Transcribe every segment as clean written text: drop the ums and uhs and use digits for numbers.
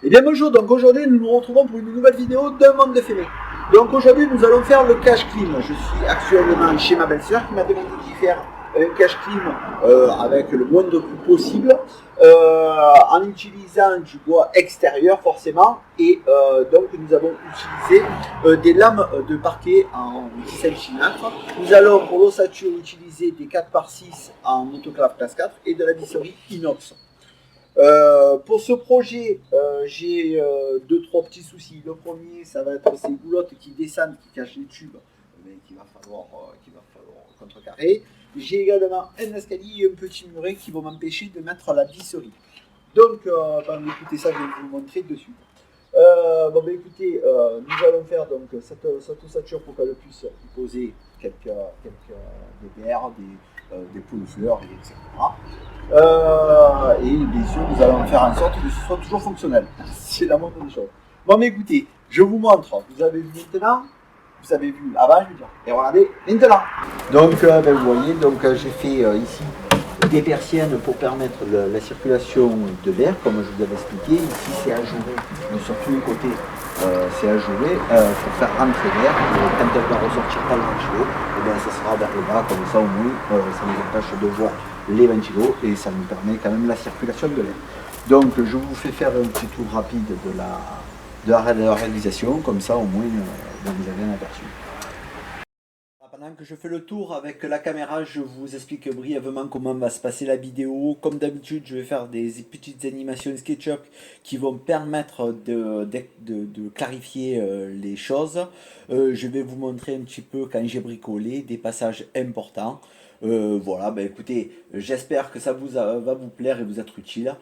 Eh bien bonjour, donc aujourd'hui nous nous retrouvons pour une nouvelle vidéo d'un monde de février. Donc aujourd'hui nous allons faire le cache clean. Je suis actuellement chez ma belle-sœur qui m'a demandé d'y faire un cache clean avec le moins de coups possible, en utilisant du bois extérieur forcément, et donc nous avons utilisé des lames de parquet en 17 cm. Nous allons pour l'ossature utiliser des 4x6 en autoclave classe 4 et de la visserie inox. Pour ce projet, j'ai deux, trois petits soucis. Le premier, ça va être ces goulottes qui descendent, qui cachent les tubes, mais qu'il va falloir contrecarrer. J'ai également un escalier et un petit muret qui vont m'empêcher de mettre la visserie. Donc, écoutez, ça, je vais vous le montrer de suite. Écoutez, nous allons faire donc cette ossature pour qu'elle puisse y poser des verres, des pots de fleurs, etc. Et bien sûr, nous allons faire en sorte que ce soit toujours fonctionnel. C'est la moindre des choses. Bon, mais écoutez, je vous montre. Vous avez vu maintenant, vous avez vu avant, je veux dire. Et regardez maintenant. Donc, vous voyez, j'ai fait ici des persiennes pour permettre la circulation de l'air, comme je vous avais expliqué. Ici, c'est ajouré, mais sur tous les côtés, c'est ajouré pour faire rentrer l'air. Et quand elle va ressortir par le ventilo, ça sera vers le bas, comme ça au moins, ça nous empêche de voir les ventilos et ça nous permet quand même la circulation de l'air. Donc, je vous fais faire un petit tour rapide de la réalisation, comme ça au moins, vous avez un aperçu. Pendant que je fais le tour avec la caméra, je vous explique brièvement comment va se passer la vidéo. Comme d'habitude, je vais faire des petites animations SketchUp qui vont permettre de clarifier les choses. Je vais vous montrer un petit peu quand j'ai bricolé des passages importants. Voilà, écoutez, j'espère que ça va vous plaire et vous être utile.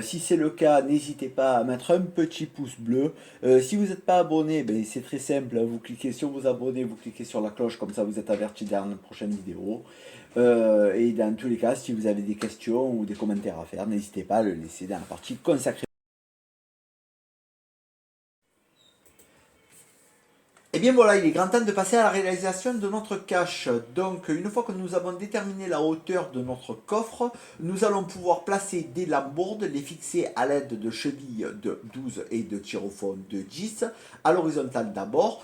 Si c'est le cas, n'hésitez pas à mettre un petit pouce bleu. Si vous n'êtes pas abonné, c'est très simple, vous cliquez sur vous abonner, vous cliquez sur la cloche, comme ça vous êtes averti dans la prochaine vidéo. Et dans tous les cas, si vous avez des questions ou des commentaires à faire, n'hésitez pas à le laisser dans la partie consacrée. Et bien voilà, il est grand temps de passer à la réalisation de notre cache. Donc une fois que nous avons déterminé la hauteur de notre coffre, nous allons pouvoir placer des lambourdes, les fixer à l'aide de chevilles de 12 et de tyrophones de 10, à l'horizontale d'abord,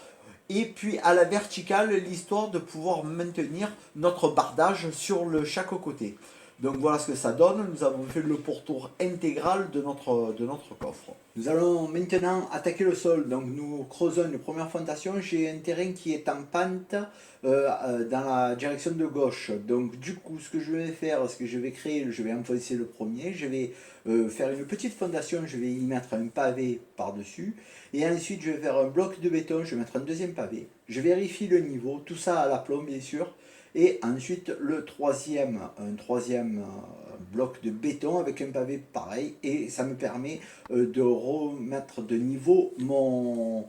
et puis à la verticale, l'histoire de pouvoir maintenir notre bardage sur chaque côté. Donc voilà ce que ça donne, nous avons fait le pourtour intégral de notre coffre. Nous allons maintenant attaquer le sol, donc nous creusons une première fondation. J'ai un terrain qui est en pente dans la direction de gauche. Donc du coup ce que je vais faire, ce que je vais créer, je vais enfoncer le premier, je vais faire une petite fondation, je vais y mettre un pavé par-dessus. Et ensuite je vais faire un bloc de béton, je vais mettre un deuxième pavé. Je vérifie le niveau, tout ça à l'aplomb bien sûr. Et ensuite un troisième bloc de béton avec un pavé pareil. Et ça me permet de remettre de niveau mon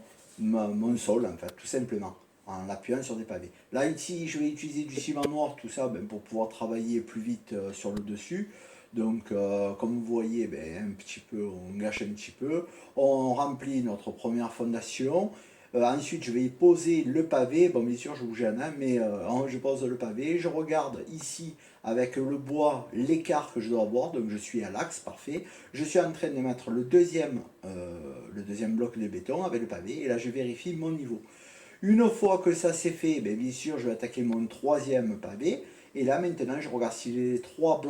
sol, en fait, tout simplement, en appuyant sur des pavés. Là, ici, je vais utiliser du ciment noir, tout ça, pour pouvoir travailler plus vite sur le dessus. Donc, comme vous voyez, un petit peu, on gâche un petit peu. On remplit notre première fondation. Ensuite, je vais y poser le pavé. Bon, bien sûr, je vous gêne, hein, mais je pose le pavé. Je regarde ici avec le bois l'écart que je dois avoir. Donc, je suis à l'axe, parfait. Je suis en train de mettre le deuxième bloc de béton avec le pavé. Et là, je vérifie mon niveau. Une fois que ça c'est fait, bien sûr, je vais attaquer mon troisième pavé. Et là, maintenant, je regarde si les trois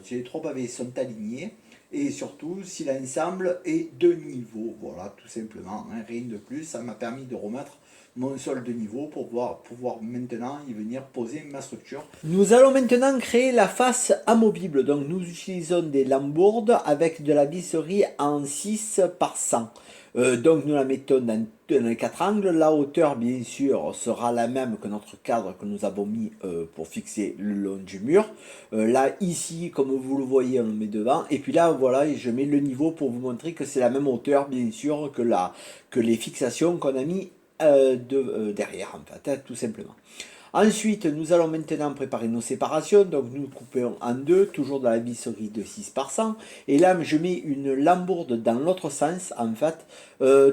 si les trois pavés sont alignés. Et surtout, si l'ensemble est de niveau. Voilà, tout simplement, hein, rien de plus. Ça m'a permis de remettre mon sol de niveau pour pouvoir maintenant y venir poser ma structure. Nous allons maintenant créer la face amovible. Donc, nous utilisons des lambourdes avec de la visserie en 6 par 100. Donc nous la mettons dans les quatre angles. La hauteur, bien sûr, sera la même que notre cadre que nous avons mis pour fixer le long du mur. Là, ici, comme vous le voyez, on le met devant. Et puis là, voilà, je mets le niveau pour vous montrer que c'est la même hauteur, bien sûr, que les fixations qu'on a mis derrière, en fait, hein, tout simplement. Ensuite, nous allons maintenant préparer nos séparations. Donc, nous coupons en deux, toujours dans la visserie de 6 par 100. Et là, je mets une lambourde dans l'autre sens, en fait,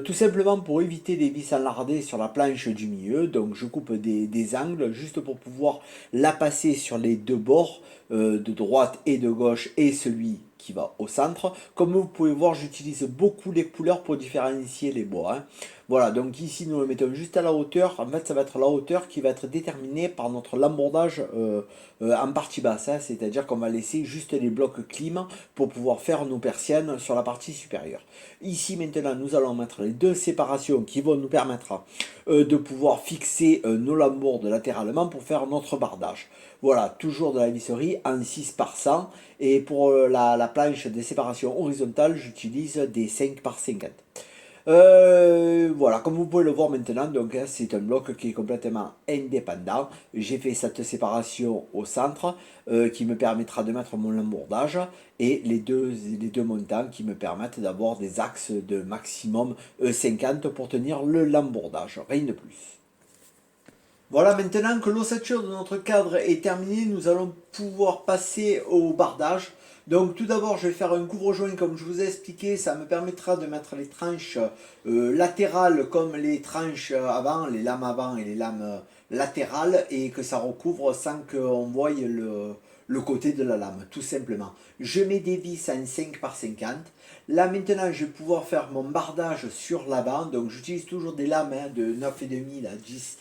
tout simplement pour éviter des vis enlardées sur la planche du milieu. Donc, je coupe des angles juste pour pouvoir la passer sur les deux bords, de droite et de gauche, et celui qui va au centre. Comme vous pouvez voir, j'utilise beaucoup les couleurs pour différencier les bois, hein. Voilà, donc ici nous le mettons juste à la hauteur. En fait, ça va être la hauteur qui va être déterminée par notre lambordage en partie basse, hein. C'est-à-dire qu'on va laisser juste les blocs clim pour pouvoir faire nos persiennes sur la partie supérieure. Ici maintenant, nous allons mettre les deux séparations qui vont nous permettre de pouvoir fixer nos lambourdes latéralement pour faire notre bardage. Voilà, toujours de la visserie en 6 par 100. Et pour la planche de séparation horizontale, j'utilise des 5 par 50. Voilà, comme vous pouvez le voir maintenant, donc c'est un bloc qui est complètement indépendant. J'ai fait cette séparation au centre qui me permettra de mettre mon lambourdage et les deux montants qui me permettent d'avoir des axes de maximum 50 pour tenir le lambourdage, rien de plus. Voilà, maintenant que l'ossature de notre cadre est terminée, nous allons pouvoir passer au bardage. Donc tout d'abord, je vais faire un couvre-joint comme je vous ai expliqué. Ça me permettra de mettre les tranches latérales comme les tranches avant, les lames avant et les lames latérales, et que ça recouvre sans qu'on voie le côté de la lame, tout simplement. Je mets des vis en 5 par 50. Là maintenant, je vais pouvoir faire mon bardage sur l'avant. Donc j'utilise toujours des lames de 9,5 à 10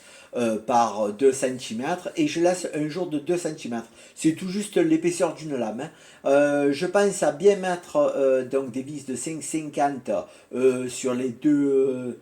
par 2 cm et je laisse un jour de 2 cm. C'est tout juste l'épaisseur d'une lame, hein. Je pense à bien mettre donc des vis de 5,50 sur les deux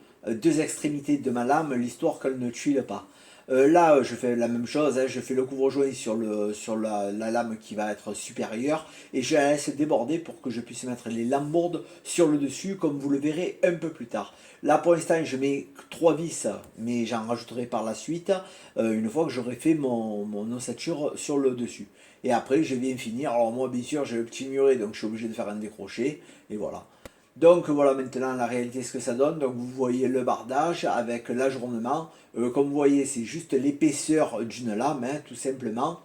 extrémités de ma lame, l'histoire qu'elle ne tuile pas. Là, je fais la même chose, hein, je fais le couvre-joint sur la lame qui va être supérieure et je la laisse déborder pour que je puisse mettre les lambourdes sur le dessus, comme vous le verrez un peu plus tard. Là, pour l'instant, je mets 3 vis, mais j'en rajouterai par la suite, une fois que j'aurai fait mon ossature sur le dessus. Et après, je viens finir. Alors moi, bien sûr, j'ai le petit muret, donc je suis obligé de faire un décroché, et voilà. Donc voilà maintenant la réalité ce que ça donne. Donc vous voyez le bardage avec l'ajournement. Comme vous voyez, c'est juste l'épaisseur d'une lame, hein, tout simplement.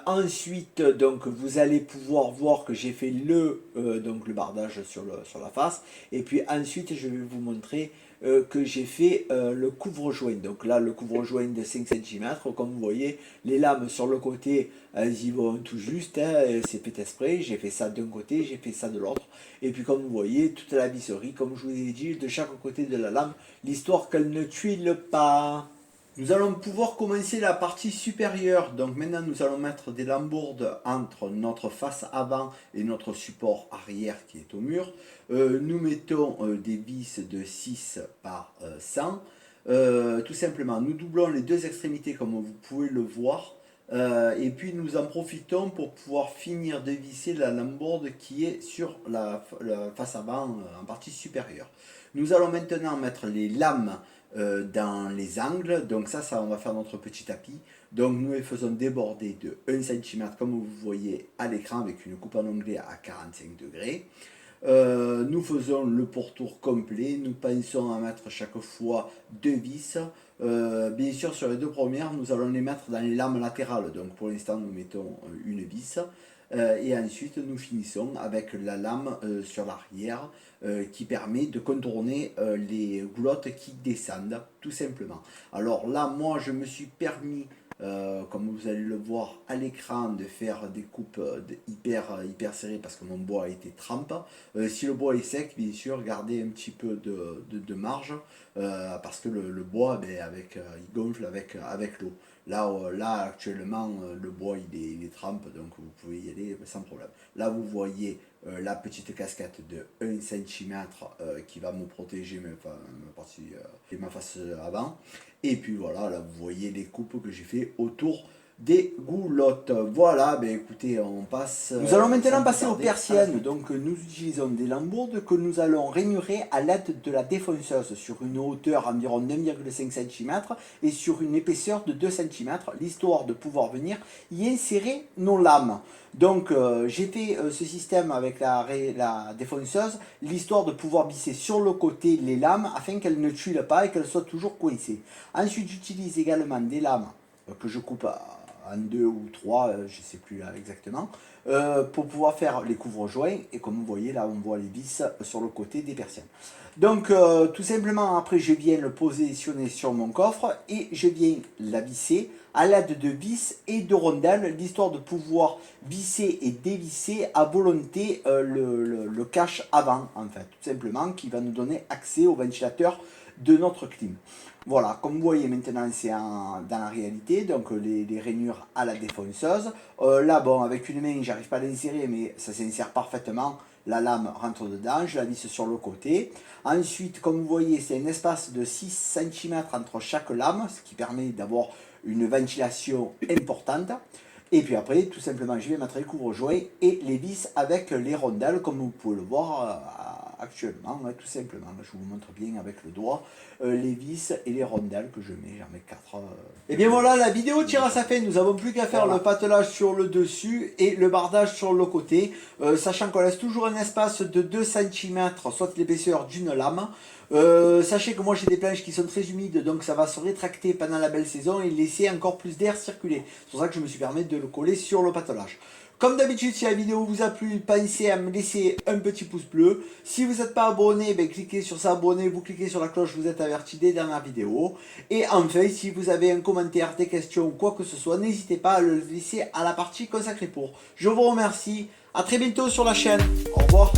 Ensuite, donc vous allez pouvoir voir que j'ai fait donc le bardage sur la face. Et puis ensuite, je vais vous montrer que j'ai fait le couvre-joint. Donc là, le couvre-joint de 5 cm. Comme vous voyez, les lames sur le côté, elles y vont tout juste, hein, c'est fait exprès. J'ai fait ça d'un côté, j'ai fait ça de l'autre. Et puis comme vous voyez, toute la visserie, comme je vous ai dit, de chaque côté de la lame, l'histoire qu'elle ne tuile pas. Nous allons pouvoir commencer la partie supérieure. Donc maintenant nous allons mettre des lambourdes entre notre face avant et notre support arrière qui est au mur. Nous mettons des vis de 6 par 100. Tout simplement, nous doublons les deux extrémités comme vous pouvez le voir. Et puis nous en profitons pour pouvoir finir de visser la lambourde qui est sur la face avant en partie supérieure. Nous allons maintenant mettre les lames dans les angles. Donc ça on va faire notre petit tapis. Donc nous les faisons déborder de 1 cm comme vous voyez à l'écran avec une coupe en onglet à 45 degrés. Nous faisons le pourtour complet, nous pensons à mettre chaque fois 2 vis. Bien sûr sur les deux premières nous allons les mettre dans les lames latérales, donc pour l'instant nous mettons une vis. Et ensuite nous finissons avec la lame sur l'arrière qui permet de contourner les goulottes qui descendent tout simplement. Alors là moi je me suis permis, comme vous allez le voir à l'écran, de faire des coupes hyper serrées parce que mon bois a été trempe. Si le bois est sec, bien sûr, gardez un petit peu de marge parce que le bois, il gonfle avec l'eau. Là, actuellement, le bois il est trempe, donc vous pouvez y aller sans problème. Là, vous voyez la petite casquette de 1 cm qui va me protéger ma face avant. Et puis voilà, là vous voyez les coupes que j'ai fait autour des goulottes. Voilà, ben écoutez, on passe. Nous allons maintenant passer aux persiennes. Donc nous utilisons des lambourdes que nous allons rainurer à l'aide de la défonceuse sur une hauteur environ 1,5 cm et sur une épaisseur de 2 cm, l'histoire de pouvoir venir y insérer nos lames. Donc j'ai fait ce système avec la défonceuse, l'histoire de pouvoir visser sur le côté les lames afin qu'elles ne tuilent pas et qu'elles soient toujours coincées. Ensuite j'utilise également des lames que je coupe en 2 ou 3, je ne sais plus là exactement, pour pouvoir faire les couvre-joints. Et comme vous voyez là, on voit les vis sur le côté des persiennes. Donc tout simplement, après je viens le positionner sur mon coffre et je viens la visser à l'aide de vis et de rondelles, l'histoire de pouvoir visser et dévisser à volonté le cache avant, en fait, tout simplement, qui va nous donner accès au ventilateur de notre clim. Voilà, comme vous voyez maintenant, c'est dans la réalité, donc les rainures à la défonceuse. Là, bon, avec une main, j'arrive pas à l'insérer, mais ça s'insère parfaitement. La lame rentre dedans, je la visse sur le côté. Ensuite, comme vous voyez, c'est un espace de 6 cm entre chaque lame, ce qui permet d'avoir une ventilation importante. Et puis après, tout simplement, je vais mettre les couvre-joints et les vis avec les rondelles, comme vous pouvez le voir actuellement, tout simplement. Là, je vous montre bien avec le doigt les vis et les rondelles que je mets. J'en mets 4. Et bien voilà, la vidéo tire à sa fin. Nous n'avons plus qu'à faire le patelage sur le dessus et le bardage sur le côté, sachant qu'on laisse toujours un espace de 2 cm, soit l'épaisseur d'une lame. Sachez que moi j'ai des planches qui sont très humides, donc ça va se rétracter pendant la belle saison et laisser encore plus d'air circuler. C'est pour ça que je me suis permis de le coller sur le patelage. Comme d'habitude, si la vidéo vous a plu, pensez à me laisser un petit pouce bleu. Si vous n'êtes pas abonné, ben, cliquez sur s'abonner, vous cliquez sur la cloche, vous êtes averti des dernières vidéos. Et enfin, si vous avez un commentaire, des questions ou quoi que ce soit, n'hésitez pas à le laisser à la partie consacrée pour. Je vous remercie, à très bientôt sur la chaîne, au revoir.